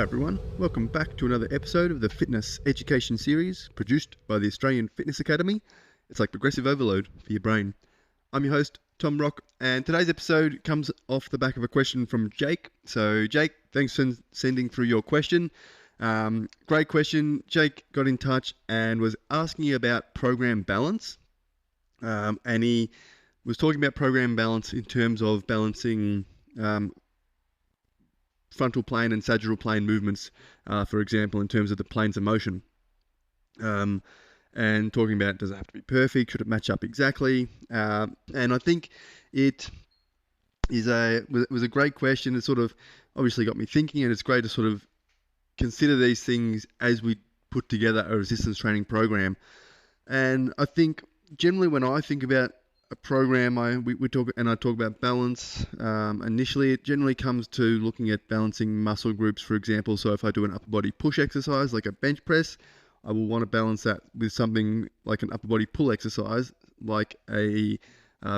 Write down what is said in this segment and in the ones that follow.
Hi everyone, welcome back to another episode of the Fitness Education Series produced by the Australian Fitness Academy. It's like progressive overload for your brain. I'm your host, Tom Rock, and today's episode comes off the back of a question from Jake. So Jake, thanks for sending through your question. Great question. Jake got in touch and was asking you about program balance. And he was talking about program balance in terms of balancing frontal plane and sagittal plane movements, for example, in terms of the planes of motion. And talking about, does it have to be perfect? Should it match up exactly? And I think it was a great question. It sort of obviously got me thinking, and it's great to sort of consider these things as we put together a resistance training program. And I think generally when I think about a program, I talk about balance. Initially, it generally comes to looking at balancing muscle groups, for example. So if I do an upper body push exercise like a bench press, I will want to balance that with something like an upper body pull exercise, like a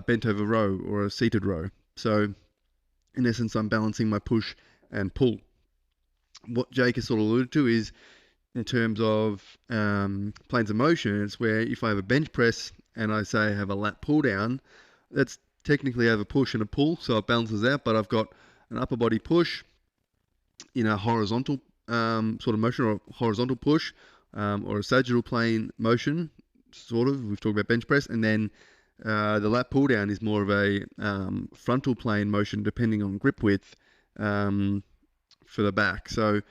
bent over row or a seated row. So in essence, I'm balancing my push and pull. What Jake has sort of alluded to is in terms of planes of motion, it's where if I have a bench press and I say I have a lat pull down, that's technically I have a push and a pull, so it balances out, but I've got an upper body push in a horizontal sort of motion, or a horizontal push, or a sagittal plane motion, sort of. We've talked about bench press, and then the lat pull down is more of a frontal plane motion depending on grip width for the back. So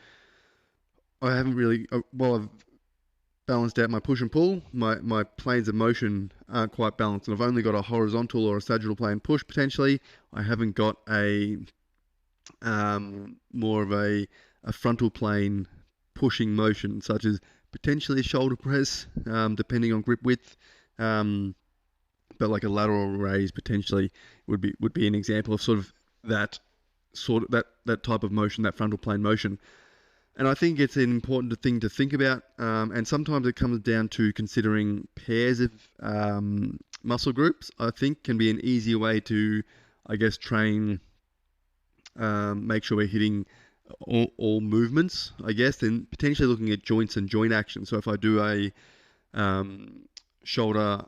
I haven't really, while I've balanced out my push and pull, my planes of motion aren't quite balanced, and I've only got a horizontal or a sagittal plane push potentially. I haven't got a more of a frontal plane pushing motion, such as potentially a shoulder press, depending on grip width. But like a lateral raise potentially would be an example of sort of that type of motion, that frontal plane motion. And I think it's an important thing to think about, and sometimes it comes down to considering pairs of muscle groups. I think can be an easier way to, I guess, train, make sure we're hitting all movements, I guess, and potentially looking at joints and joint action. So if I do a shoulder,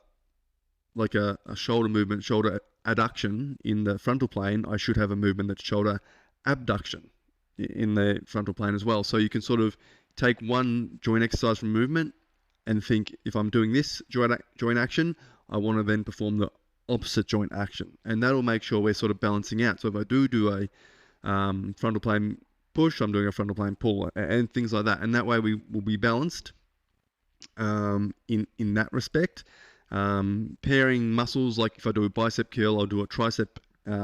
like a shoulder movement, shoulder adduction in the frontal plane, I should have a movement that's shoulder abduction in the frontal plane as well. So you can sort of take one joint exercise from movement and think, if I'm doing this joint action, I want to then perform the opposite joint action, and that'll make sure we're sort of balancing out. So if I do a frontal plane push, I'm doing a frontal plane pull, and things like that, and that way we will be balanced in that respect. Pairing muscles, like if I do a bicep curl, I'll do a tricep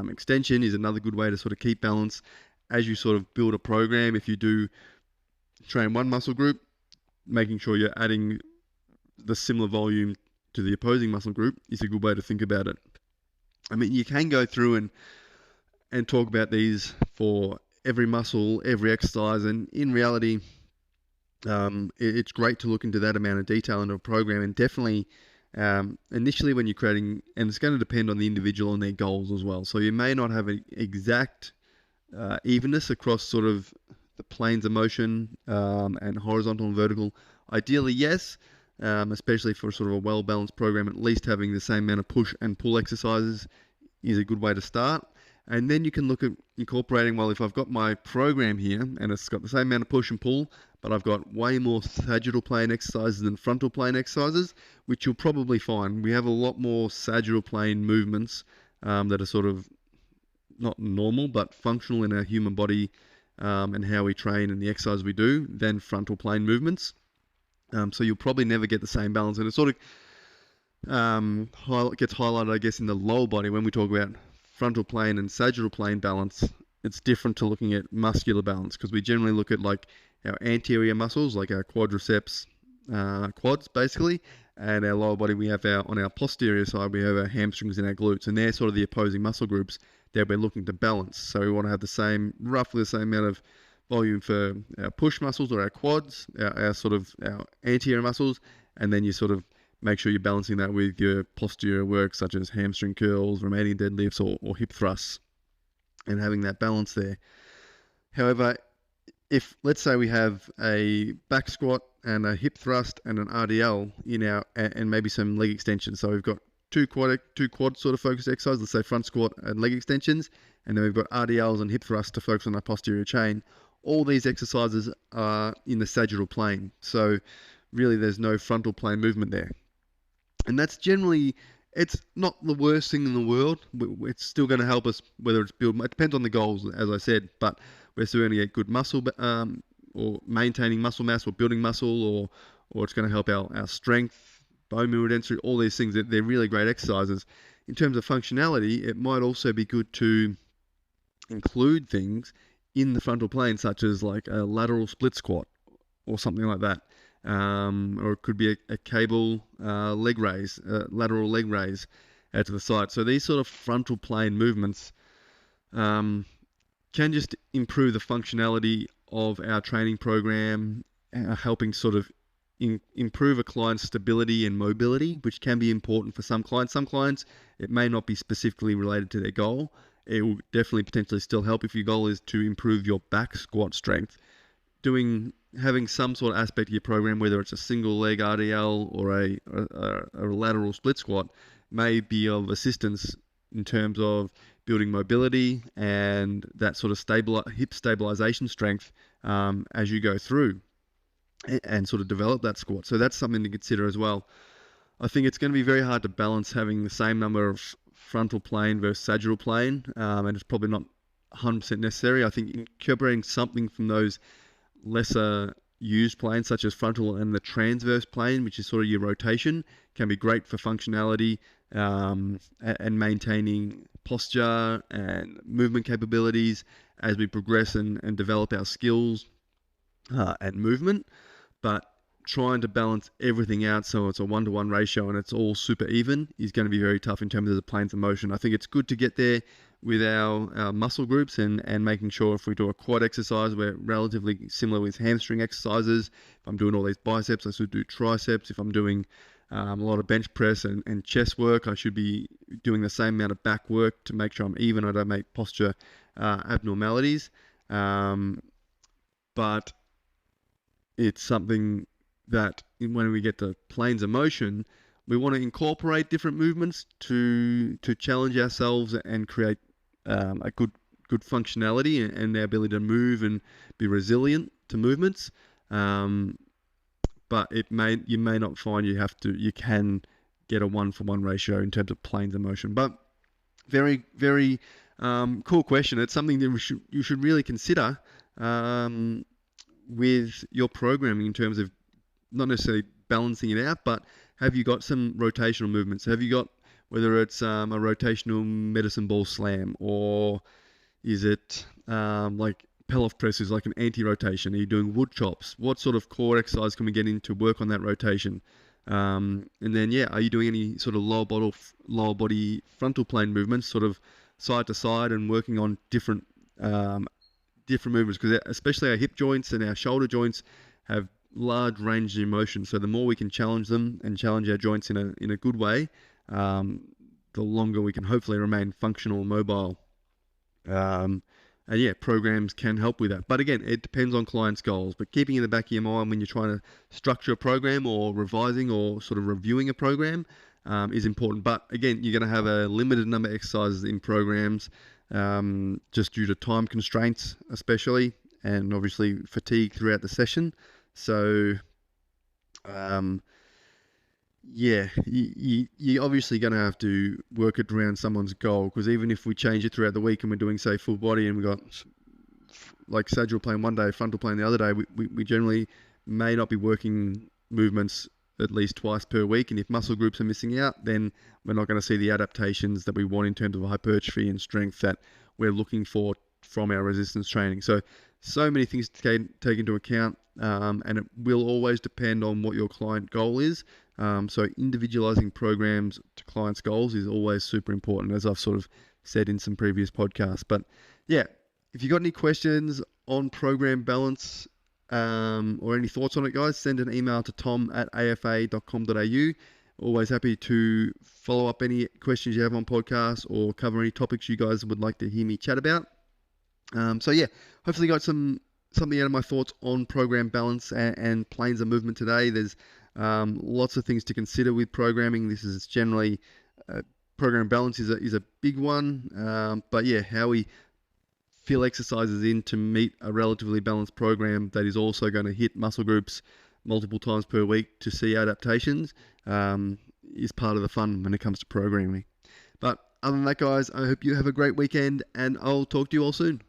extension, is another good way to sort of keep balance as you sort of build a program. If you do train one muscle group, making sure you're adding the similar volume to the opposing muscle group is a good way to think about it. I mean, you can go through and talk about these for every muscle, every exercise, and in reality, it's great to look into that amount of detail into a program, and definitely initially when you're creating, and it's going to depend on the individual and their goals as well. So you may not have an exact evenness across sort of the planes of motion and horizontal and vertical. Ideally, yes, especially for sort of a well-balanced program, at least having the same amount of push and pull exercises is a good way to start. And then you can look at incorporating, well, if I've got my program here and it's got the same amount of push and pull, but I've got way more sagittal plane exercises than frontal plane exercises, which you'll probably find. We have a lot more sagittal plane movements that are sort of not normal, but functional in our human body and how we train and the exercise we do than frontal plane movements. So you'll probably never get the same balance. And it sort of gets highlighted, I guess, in the lower body when we talk about frontal plane and sagittal plane balance. It's different to looking at muscular balance, because we generally look at like our anterior muscles, like our quadriceps, quads basically, and our lower body, we have on our posterior side, we have our hamstrings and our glutes, and they're sort of the opposing muscle groups that we're looking to balance. So we want to have roughly the same amount of volume for our push muscles or our quads, our anterior muscles, and then you sort of make sure you're balancing that with your posterior work, such as hamstring curls, Romanian deadlifts, or hip thrusts, and having that balance there. However, if let's say we have a back squat and a hip thrust and an RDL in our, and maybe some leg extensions. So we've got two quad sort of focus exercises, let's say front squat and leg extensions, and then we've got RDLs and hip thrusts to focus on our posterior chain. All these exercises are in the sagittal plane. So really there's no frontal plane movement there. And that's generally, it's not the worst thing in the world. It's still going to help us, whether it's build, it depends on the goals, as I said, but we're still going to get good muscle, or maintaining muscle mass, or building muscle, or it's going to help our strength, bone mineral density, all these things. They're really great exercises. In terms of functionality, it might also be good to include things in the frontal plane, such as like a lateral split squat or something like that. Or it could be a cable leg raise, lateral leg raise out to the side. So these sort of frontal plane movements can just improve the functionality of our training program, helping sort of improve a client's stability and mobility, which can be important for some clients. Some clients, it may not be specifically related to their goal. It will definitely potentially still help if your goal is to improve your back squat strength. Having some sort of aspect of your program, whether it's a single leg RDL or a lateral split squat, may be of assistance in terms of building mobility and that sort of hip stabilization strength as you go through and sort of develop that squat. So that's something to consider as well. I think it's going to be very hard to balance having the same number of frontal plane versus sagittal plane, and it's probably not 100% necessary. I think incorporating something from those lesser used planes, such as frontal and the transverse plane, which is sort of your rotation, can be great for functionality and maintaining posture and movement capabilities as we progress and develop our skills and movement. But trying to balance everything out so it's a 1-to-1 ratio and it's all super even is going to be very tough in terms of the planes of motion. I think it's good to get there with our muscle groups and making sure if we do a quad exercise, we're relatively similar with hamstring exercises. If I'm doing all these biceps, I should do triceps. If I'm doing a lot of bench press and chest work, I should be doing the same amount of back work to make sure I'm even. I don't make posture abnormalities. But it's something that when we get to planes of motion, we want to incorporate different movements to challenge ourselves and create a good functionality and the ability to move and be resilient to movements. But you may not find you can get a 1-for-1 ratio in terms of planes of motion. But very, very cool question. It's something that you should really consider with your programming in terms of not necessarily balancing it out, but have you got some rotational movements? Have you got, whether it's a rotational medicine ball slam, or is it like Pelov presses, like an anti-rotation? Are you doing wood chops? What sort of core exercise can we get in to work on that rotation? And then, are you doing any sort of lower body frontal plane movements, sort of side to side, and working on different movements? Because especially our hip joints and our shoulder joints have large range of motion. So the more we can challenge them and challenge our joints in a good way, the longer we can hopefully remain functional and mobile. And programs can help with that. But again, it depends on clients' goals. But keeping in the back of your mind when you're trying to structure a program or revising or sort of reviewing a program is important. But again, you're going to have a limited number of exercises in programs just due to time constraints, especially, and obviously fatigue throughout the session. So, you're obviously going to have to work it around someone's goal, because even if we change it throughout the week and we're doing, say, full body, and we got like sagittal plane one day, frontal plane the other day, we generally may not be working movements at least twice per week. And if muscle groups are missing out, then we're not going to see the adaptations that we want in terms of hypertrophy and strength that we're looking for from our resistance training. So many things to take into account, and it will always depend on what your client goal is. So individualizing programs to clients' goals is always super important, as I've sort of said in some previous podcasts. But if you got any questions on program balance or any thoughts on it, guys, send an email to tom@afa.com.au. Always happy to follow up any questions you have on podcasts or cover any topics you guys would like to hear me chat about. Hopefully you got some something out of my thoughts on program balance and planes of movement today. There's lots of things to consider with programming. This is generally program balance is a big one, but yeah, how we fill exercises in to meet a relatively balanced program that is also going to hit muscle groups multiple times per week to see adaptations is part of the fun when it comes to programming. But other than that, guys, I hope you have a great weekend, and I'll talk to you all soon.